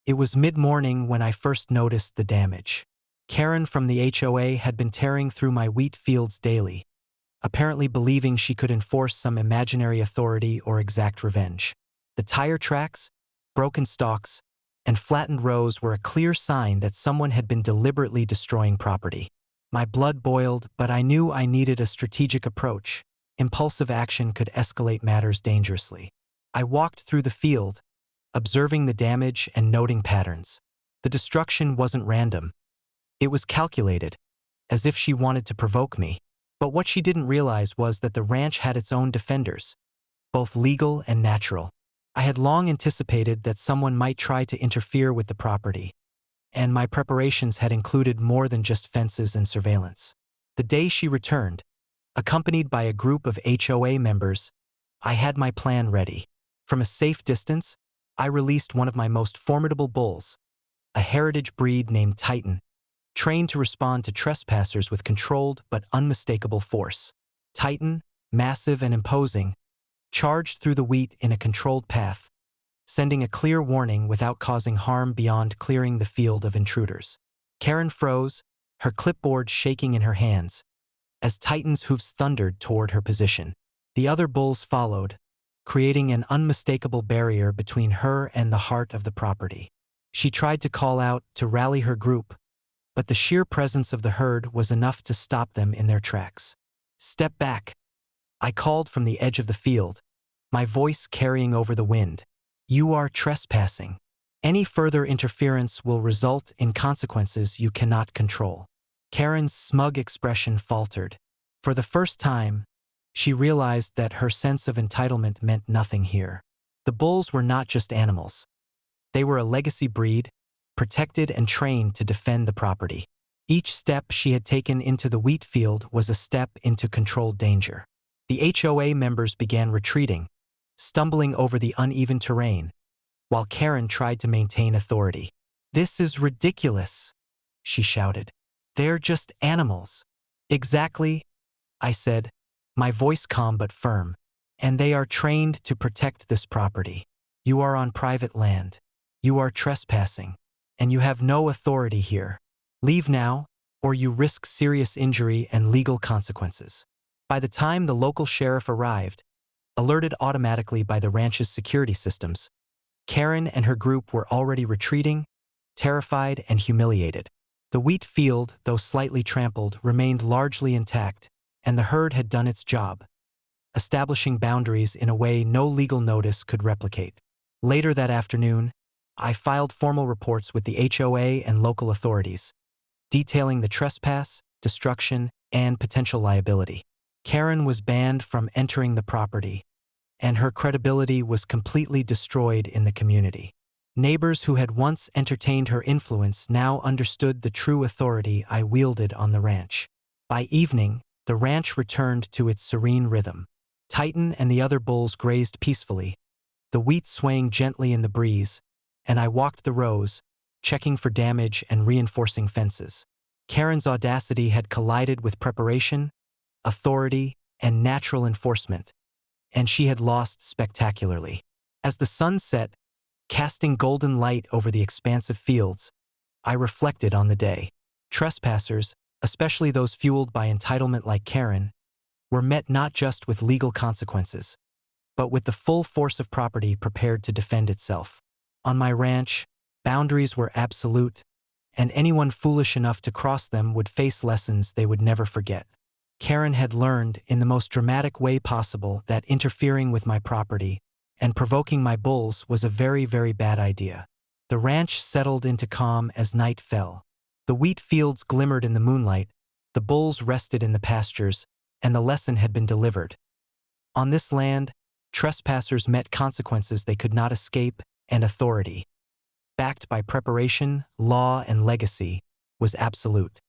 It was mid-morning when I first noticed the damage. Karen from the HOA had been tearing through my wheat fields daily, apparently believing she could enforce some imaginary authority or exact revenge. The tire tracks, broken stalks, and flattened rows were a clear sign that someone had been deliberately destroying property. My blood boiled, but I knew I needed a strategic approach. Impulsive action could escalate matters dangerously. I walked through the field, observing the damage and noting patterns. The destruction wasn't random. It was calculated, as if she wanted to provoke me. But what she didn't realize was that the ranch had its own defenders, both legal and natural. I had long anticipated that someone might try to interfere with the property, and my preparations had included more than just fences and surveillance. The day she returned, accompanied by a group of HOA members, I had my plan ready. From a safe distance, I released one of my most formidable bulls, a heritage breed named Titan, trained to respond to trespassers with controlled but unmistakable force. Titan, massive and imposing, charged through the wheat in a controlled path, sending a clear warning without causing harm beyond clearing the field of intruders. Karen froze, her clipboard shaking in her hands, as Titan's hoofs thundered toward her position. The other bulls followed, creating an unmistakable barrier between her and the heart of the property. She tried to call out to rally her group, but the sheer presence of the herd was enough to stop them in their tracks. "Step back," I called from the edge of the field, my voice carrying over the wind. "You are trespassing. Any further interference will result in consequences you cannot control." Karen's smug expression faltered. For the first time, she realized that her sense of entitlement meant nothing here. The bulls were not just animals. They were a legacy breed, protected and trained to defend the property. Each step she had taken into the wheat field was a step into controlled danger. The HOA members began retreating, stumbling over the uneven terrain, while Karen tried to maintain authority. "This is ridiculous," she shouted. "They're just animals." "Exactly," I said, my voice calm but firm. "And they are trained to protect this property. You are on private land. You are trespassing, and you have no authority here. Leave now, or you risk serious injury and legal consequences." By the time the local sheriff arrived, alerted automatically by the ranch's security systems, Karen and her group were already retreating, terrified and humiliated. The wheat field, though slightly trampled, remained largely intact, and the herd had done its job, establishing boundaries in a way no legal notice could replicate. Later that afternoon, I filed formal reports with the HOA and local authorities, detailing the trespass, destruction, and potential liability. Karen was banned from entering the property, and her credibility was completely destroyed in the community. Neighbors who had once entertained her influence now understood the true authority I wielded on the ranch. By evening, the ranch returned to its serene rhythm. Titan and the other bulls grazed peacefully, the wheat swaying gently in the breeze, and I walked the rows, checking for damage and reinforcing fences. Karen's audacity had collided with preparation, authority, and natural enforcement, and she had lost spectacularly. As the sun set, casting golden light over the expansive fields, I reflected on the day. Trespassers, especially those fueled by entitlement like Karen, were met not just with legal consequences, but with the full force of property prepared to defend itself. On my ranch, boundaries were absolute, and anyone foolish enough to cross them would face lessons they would never forget. Karen had learned, in the most dramatic way possible, that interfering with my property and provoking my bulls was a very, very bad idea. The ranch settled into calm as night fell. The wheat fields glimmered in the moonlight, the bulls rested in the pastures, and the lesson had been delivered. On this land, trespassers met consequences they could not escape, and authority, backed by preparation, law, and legacy, was absolute.